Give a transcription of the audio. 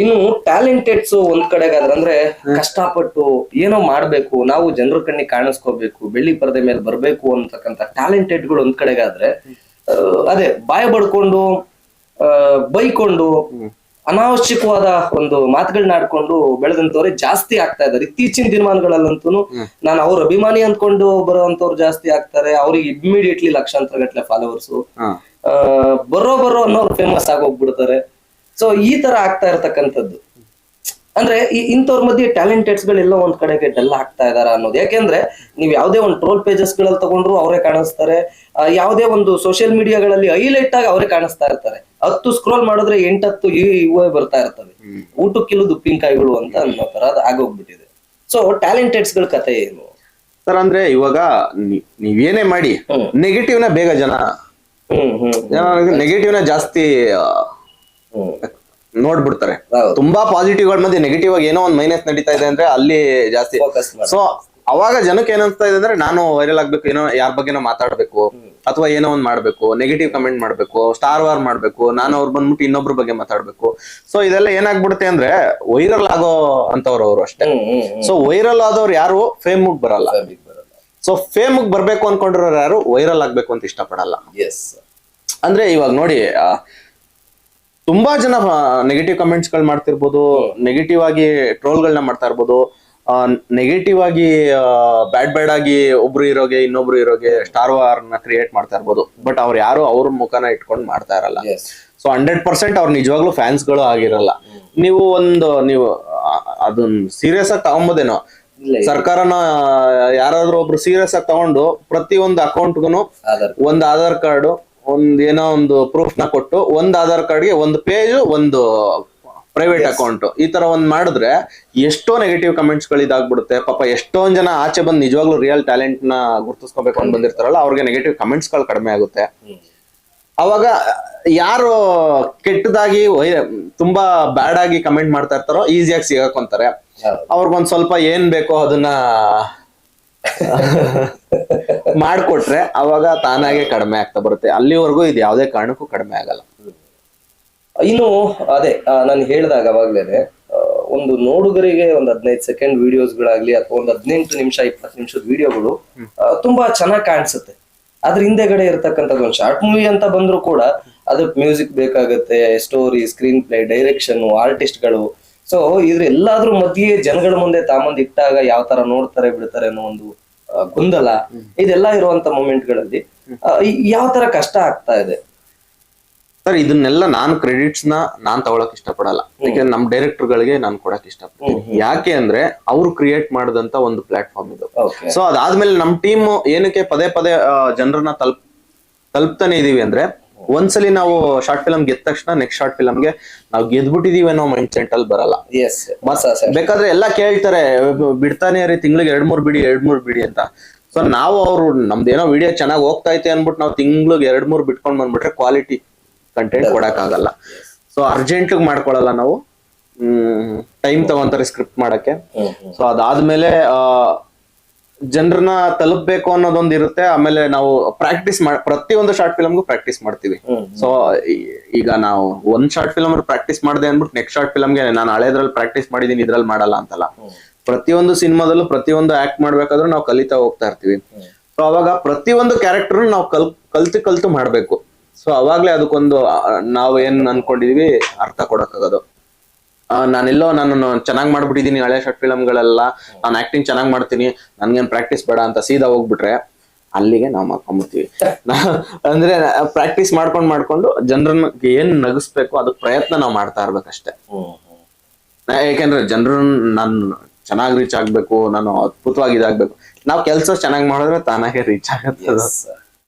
ಇನ್ನು ಟ್ಯಾಲೆಂಟೆಡ್ಸ್ ಒಂದ್ ಕಡೆಗಾದ್ರೆ ಅಂದ್ರೆ ಕಷ್ಟಪಟ್ಟು ಏನೋ ಮಾಡ್ಬೇಕು, ನಾವು ಜನರ ಕಣ್ಣಿಗೆ ಕಾಣಿಸ್ಕೋಬೇಕು, ಬೆಳ್ಳಿ ಪರದೆ ಮೇಲೆ ಬರ್ಬೇಕು ಅಂತಕ್ಕಂಥ ಟ್ಯಾಲೆಂಟೆಡ್ಗಳು ಒಂದ್ ಕಡೆಗಾದ್ರೆ, ಅದೇ ಬಾಯ ಬಡ್ಕೊಂಡು ಬೈಕೊಂಡು ಅನಾವಶ್ಯಕವಾದ ಒಂದು ಮಾತುಗಳನ್ನ ಆಡ್ಕೊಂಡು ಬೆಳೆದಂತವ್ರೆ ಜಾಸ್ತಿ ಆಗ್ತಾ ಇದಾರೆ ಇತ್ತೀಚಿನ ದಿನಮಾನಗಳಲ್ಲಂತೂ. ನಾನು ಅವ್ರ ಅಭಿಮಾನಿ ಅಂದ್ಕೊಂಡು ಬರೋಂತವ್ರು ಜಾಸ್ತಿ ಆಗ್ತಾರೆ, ಅವ್ರಿಗೆ ಇಮಿಡಿಯೇಟ್ಲಿ ಲಕ್ಷಾಂತರ ಗಟ್ಲೆ ಫಾಲೋವರ್ಸ್, ಬರೋ ಅನ್ನೋರು ಫೇಮಸ್ ಆಗೋಗ್ಬಿಡ್ತಾರೆ. ಸೊ ಈ ತರ ಆಗ್ತಾ ಇರ್ತಕ್ಕಂಥದ್ದು ಅಂದ್ರೆ ಇಂಥವ್ರ ಮಧ್ಯೆ ಟ್ಯಾಲೆಂಟೆಡ್ಸ್ ಗಳೆಲ್ಲ ಒಂದ್ ಕಡೆಗೆ ಡಲ್ ಆಗ್ತಾ ಇದಾರ ಅನ್ನೋದು. ಯಾಕೆಂದ್ರೆ ನೀವ್ ಯಾವ್ದೇ ಒಂದು ಟ್ರೋಲ್ ಪೇಜಸ್ ಗಳಲ್ಲಿ ತಗೊಂಡ್ರು ಅವರೇ ಕಾಣಿಸ್ತಾರೆ, ಯಾವುದೇ ಒಂದು ಸೋಷಿಯಲ್ ಮೀಡಿಯಾಗಳಲ್ಲಿ ಹೈಲೈಟ್ ಆಗಿ ಅವರೇ ಕಾಣಿಸ್ತಾ ಇರ್ತಾರೆ. 10 ಸ್ಕ್ರೋಲ್ ಮಾಡಿದ್ರೆ 8-10 ಇವೇ ಬರ್ತಾ ಇರ್ತವೆ, ಊಟಕ್ಕಿಲ್ಲದ ಉಪ್ಪಿನಕಾಯಿಗಳು ಅಂತ ಅನ್ನೋ ತರ ಅದು ಆಗೋಗ್ಬಿಟ್ಟಿದೆ. ಸೊ ಟ್ಯಾಲೆಂಟೆಡ್ಸ್ ಗಳ ಕತೆ ಏನು ಸರ್ ಅಂದ್ರೆ ಇವಾಗ ನೀವೇನೇ ಮಾಡಿ ನೆಗೆಟಿವ್ ನ ಬೇಗ ಜನ ನೆಗೆಟಿವ್ ನ ಜಾಸ್ತಿ ನೋಡ್ಬಿಡ್ತಾರೆ. ತುಂಬಾ ಪಾಸಿಟಿವ್ ಗಳ ಮಧ್ಯೆ ನೆಗೆಟಿವ್ ಆಗಿ ಏನೋ ಒಂದ್ ಮೈನಸ್ ನಡೀತಾ ಇದೆ ಅಂದ್ರೆ ಅಲ್ಲಿ ಜಾಸ್ತಿ. ಸೊ ಅವಾಗ ಜನಕ್ಕೆ ಏನನ್ಸ್ತಾ ಇದೆ ಅಂದ್ರೆ ನಾನು ವೈರಲ್ ಆಗ್ಬೇಕು, ಏನೋ ಯಾರ ಬಗ್ಗೆನೋ ಮಾತಾಡ್ಬೇಕು, ಅಥವಾ ಏನೋ ಒಂದ್ ಮಾಡ್ಬೇಕು, ನೆಗೆಟಿವ್ ಕಮೆಂಟ್ ಮಾಡ್ಬೇಕು, ಸ್ಟಾರ್ ವಾರ್ ಮಾಡ್ಬೇಕು, ನಾನು ಅವ್ರು ಬಂದ್ಬಿಟ್ಟು ಇನ್ನೊಬ್ರ ಬಗ್ಗೆ ಮಾತಾಡ್ಬೇಕು. ಸೊ ಇದೆಲ್ಲ ಏನಾಗ್ಬಿಡುತ್ತೆ ಅಂದ್ರೆ ವೈರಲ್ ಆಗೋ ಅಂತವ್ರು ಅವರು ಅಷ್ಟೇ. ಸೊ ವೈರಲ್ ಆದವ್ರು ಯಾರು ಫೇಮ್ಗ್ ಬರಲ್ಲ. ಸೊ ಫೇಮ್ಗ್ ಬರ್ಬೇಕು ಅನ್ಕೊಂಡಿರೋರು ಯಾರು ವೈರಲ್ ಆಗ್ಬೇಕು ಅಂತ ಇಷ್ಟಪಡಲ್ಲ. ಅಂದ್ರೆ ಇವಾಗ ನೋಡಿ, ತುಂಬಾ ಜನ ನೆಗೆಟಿವ್ ಕಮೆಂಟ್ಸ್ ಗಳು ಮಾಡ್ತಿರ್ಬೋದು, ನೆಗೆಟಿವ್ ಆಗಿ ಟ್ರೋಲ್ ಗಳನ್ನ ಮಾಡ್ತಾ ಇರ್ಬೋದು, ನೆಗೆಟಿವ್ ಆಗಿ ಬ್ಯಾಡ್ ಆಗಿ ಒಬ್ರು ಇರೋಗೆ ಇನ್ನೊಬ್ರು ಇರೋಗೆ ಸ್ಟಾರ್ ವಾರ್ ನ ಕ್ರಿಯೇಟ್ ಮಾಡ್ತಾ ಇರ್ಬೋದು. ಬಟ್ ಅವ್ರು ಯಾರು ಅವ್ರ ಮುಖನ ಇಟ್ಕೊಂಡು ಮಾಡ್ತಾ ಇರಲ್ಲ. ಸೊ 100% ಅವ್ರು ನಿಜವಾಗ್ಲೂ ಫ್ಯಾನ್ಸ್ ಗಳು ಆಗಿರಲ್ಲ. ನೀವು ಅದನ್ನ ಸೀರಿಯಸ್ ಆಗಿ ತಗೊಂಬೋದೇನೋ, ಸರ್ಕಾರನ ಯಾರಾದ್ರೂ ಒಬ್ರು ಸೀರಿಯಸ್ ಆಗಿ ತಗೊಂಡು ಪ್ರತಿಯೊಂದು ಅಕೌಂಟ್ಗೂ ಒಂದು ಆಧಾರ್ ಕಾರ್ಡ್, ಏನೋ ಒಂದು ಪ್ರೂಫ್ ನ ಕೊಟ್ಟು, ಒಂದು ಆಧಾರ್ ಕಾರ್ಡ್ಗೆ ಒಂದು ಪೇಜ್, ಒಂದು ಪ್ರೈವೇಟ್ ಅಕೌಂಟ್, ಈ ತರ ಒಂದ್ ಮಾಡಿದ್ರೆ ಎಷ್ಟೋ ನೆಗೆಟಿವ್ ಕಮೆಂಟ್ಸ್ ಗಳು ಇದಾಗ್ಬಿಡುತ್ತೆ. ಪಾಪ ಎಷ್ಟೊಂದ್ ಜನ ಆಚೆ ಬಂದು ನಿಜವಾಗ್ಲೂ ರಿಯಲ್ ಟ್ಯಾಲೆಂಟ್ ನ ಗುರ್ತಿಸ್ಕೋಬೇಕು ಅಂತ ಬಂದಿರ್ತಾರಲ್ಲ, ಅವ್ರಿಗೆ ನೆಗೆಟಿವ್ ಕಮೆಂಟ್ಸ್ ಗಳು ಕಡಿಮೆ ಆಗುತ್ತೆ. ಅವಾಗ ಯಾರು ಕೆಟ್ಟದಾಗಿ ತುಂಬಾ ಬ್ಯಾಡ್ ಆಗಿ ಕಮೆಂಟ್ ಮಾಡ್ತಾ ಇರ್ತಾರೋ ಈಸಿಯಾಗಿ ಸಿಗಾಕೊಂತಾರೆ. ಅವ್ರಿಗೊಂದ್ ಸ್ವಲ್ಪ ಏನ್ ಬೇಕೋ ಅದನ್ನ ಮಾಡ್ಕೊಟ್ರೆ ಅವಾಗ ತಾನಾಗೆ ಕಡಿಮೆ ಆಗ್ತಾ ಬರುತ್ತೆ. ಅಲ್ಲಿವರೆಗೂ ಇದು ಯಾವ್ದೇ ಕಾರಣಕ್ಕೂ ಕಡಿಮೆ ಆಗಲ್ಲ. ಇನ್ನು ಅದೇ ನಾನು ಹೇಳ್ದಾಗ ಅವಾಗ್ಲೇನೆ, ಒಂದು ನೋಡುಗರಿಗೆ ಒಂದು 15 ಸೆಕೆಂಡ್ ವಿಡಿಯೋಸ್ಗಳಾಗ್ಲಿ ಅಥವಾ ಒಂದು 18 ನಿಮಿಷ 20 ನಿಮಿಷದ ವಿಡಿಯೋಗಳು ತುಂಬಾ ಚೆನ್ನಾಗಿ ಕಾಣಿಸುತ್ತೆ. ಅದ್ರ ಹಿಂದೆಗಡೆ ಇರ್ತಕ್ಕಂಥದ್ದು ಒಂದು ಶಾರ್ಟ್ ಮೂವಿ ಅಂತ ಬಂದ್ರು ಕೂಡ ಅದಕ್ಕೆ ಮ್ಯೂಸಿಕ್ ಬೇಕಾಗುತ್ತೆ, ಸ್ಟೋರಿ, ಸ್ಕ್ರೀನ್ ಪ್ಲೇ, ಡೈರೆಕ್ಷನ್, ಆರ್ಟಿಸ್ಟ್ಗಳು. ಸೊ ಇದ್ರ ಎಲ್ಲಾದ್ರೂ ಮಧ್ಯೆ ಜನಗಳ ಮುಂದೆ ತಾಮಂದ್ ಇಟ್ಟಾಗ ಯಾವ ತರ ನೋಡ್ತಾರೆ ಬಿಡ್ತಾರೆ ಅನ್ನೋ ಒಂದು ಗೊಂದಲ, ಇದೆಲ್ಲ ಇರುವಂತ ಮೂಮೆಂಟ್ಗಳಲ್ಲಿ ಯಾವ ತರ ಕಷ್ಟ ಆಗ್ತಾ ಇದೆ ಸರ್. ಇದನ್ನೆಲ್ಲ ಕ್ರೆಡಿಟ್ಸ್ ನಾನ್ ತಗೊಳಕ್ ಇಷ್ಟಪಡಲ್ಲ. ಯಾಕೆಂದ್ರೆ ನಮ್ ಡೈರೆಕ್ಟರ್ ಗಳಿಗೆ ನಾನು ಕೊಡಕ್ ಇಷ್ಟಪಡ್ತೀನಿ. ಯಾಕೆ ಅಂದ್ರೆ ಅವ್ರು ಕ್ರಿಯೇಟ್ ಮಾಡಿದಂತ ಒಂದು ಪ್ಲಾಟ್ಫಾರ್ಮ್ ಇದು. ಸೊ ಅದಾದ್ಮೇಲೆ ನಮ್ ಟೀಮ್ ಏನಕ್ಕೆ ಪದೇ ಪದೇ ಜನರನ್ನ ತಲುಪ್ತಾನೆ ಇದೀವಿ ಅಂದ್ರೆ, ಒಂದ್ಸಲಿ ನಾವು ಶಾರ್ಟ್ ಫಿಲಮ್ ಗೆದ್ದ ತಕ್ಷಣ ನೆಕ್ಸ್ಟ್ ಶಾರ್ಟ್ ಫಿಲಮ್ಗೆ ನಾವು ಗೆದ್ಬಿಟ್ಟಿದೀವಿ ಅನ್ನೋ ಮೈಂಡ್ ಸೆಟ್ ಅಲ್ಲಿ ಬರಲ್ಲ. ಬೇಕಾದ್ರೆ ಎಲ್ಲಾ ಕೇಳ್ತಾರೆ, ಬಿಡ್ತಾನೆ ರೀ ತಿಂಗ್ಳಿಗೆ 2-3 ಬಿಡಿ ಅಂತ. ಸೊ ನಾವು ಅವ್ರು ನಮ್ದೇನೋ ವಿಡಿಯೋ ಚೆನ್ನಾಗಿ ಹೋಗ್ತಾ ಐತೆ ಅನ್ಬಿಟ್ಟು ನಾವು ತಿಂಗ್ಳಿಗೆ 2-3 ಬಿಟ್ಕೊಂಡ್ ಬಂದ್ಬಿಟ್ರೆ ಕ್ವಾಲಿಟಿ ಕಂಟೆಂಟ್ ಕೊಡಕ್ ಆಗಲ್ಲ. ಸೊ ಅರ್ಜೆಂಟ್ ಮಾಡ್ಕೊಳಲ್ಲ ನಾವು, ಟೈಮ್ ತಗೊಂತಾರೆ ಸ್ಕ್ರಿಪ್ಟ್ ಮಾಡಕ್ಕೆ. ಸೊ ಅದಾದ್ಮೇಲೆ ಜನರನ್ನ ತಲುಪಬೇಕು ಅನ್ನೋದೊಂದು ಇರುತ್ತೆ. ಆಮೇಲೆ ನಾವು ಪ್ರಾಕ್ಟೀಸ್ ಪ್ರತಿಯೊಂದು ಶಾರ್ಟ್ ಫಿಲಮ್ಗೂ ಪ್ರಾಕ್ಟೀಸ್ ಮಾಡ್ತೀವಿ. ಸೊ ಈಗ ನಾವು ಒಂದ್ ಶಾರ್ಟ್ ಫಿಲಮ್ ಪ್ರಾಕ್ಟೀಸ್ ಮಾಡಿದೆ ಅಂದ್ಬಿಟ್ಟು ನೆಕ್ಸ್ಟ್ ಶಾರ್ಟ್ ಫಿಲಮ್ಗೆ ನಾನು ಹಳೇದ್ರಲ್ಲಿ ಪ್ರಾಕ್ಟೀಸ್ ಮಾಡಿದೀನಿ ಇದ್ರಲ್ಲಿ ಮಾಡಲ್ಲ ಅಂತಲ್ಲ. ಪ್ರತಿಯೊಂದು ಸಿನಿಮಾದಲ್ಲೂ ಪ್ರತಿಯೊಂದು ಆಕ್ಟ್ ಮಾಡ್ಬೇಕಾದ್ರೂ ನಾವು ಕಲಿತಾ ಹೋಗ್ತಾ ಇರ್ತೀವಿ. ಸೊ ಅವಾಗ ಪ್ರತಿಯೊಂದು ಕ್ಯಾರೆಕ್ಟರ್ ನಾವು ಕಲ್ತು ಮಾಡ್ಬೇಕು. ಸೊ ಅವಾಗ್ಲೇ ಅದಕ್ಕೊಂದು ನಾವ್ ಏನ್ ಅನ್ಕೊಂಡಿದೀವಿ ಅರ್ಥ ಕೊಡಕ್ಕಾಗೋದು. ನಾನು ಚೆನ್ನಾಗ್ ಮಾಡ್ಬಿಟ್ಟಿದೀನಿ ಹಳೆ ಶಾರ್ಟ್ ಫಿಲಮ್ಗಳೆಲ್ಲ, ನಾನು ಆಕ್ಟಿಂಗ್ ಚೆನ್ನಾಗ್ ಮಾಡ್ತೀನಿ, ನನ್ಗೇನ್ ಪ್ರಾಕ್ಟೀಸ್ ಬೇಡ ಅಂತ ಸೀದಾ ಹೋಗ್ಬಿಟ್ರೆ ಅಲ್ಲಿಗೆ ನಾವು ಮಾಡ್ಕೊಂಡ್ಬಿಡ್ತೀವಿ. ಅಂದ್ರೆ ಪ್ರಾಕ್ಟೀಸ್ ಮಾಡ್ಕೊಂಡು ಜನರನ್ನ ಏನ್ ನಗಿಸ್ಬೇಕು ಅದಕ್ಕೆ ಪ್ರಯತ್ನ ನಾವು ಮಾಡ್ತಾ ಇರ್ಬೇಕಷ್ಟೇ. ಯಾಕೆಂದ್ರೆ ಜನರು ನಾನು ಚೆನ್ನಾಗಿ ರೀಚ್ ಆಗ್ಬೇಕು, ನಾನು ಅದ್ಭುತವಾಗಿ ಇದಾಗ್ಬೇಕು. ನಾವು ಕೆಲಸ ಚೆನ್ನಾಗಿ ಮಾಡಿದ್ರೆ ತಾನಾಗೆ ರೀಚ್ ಆಗತ್ತೆ.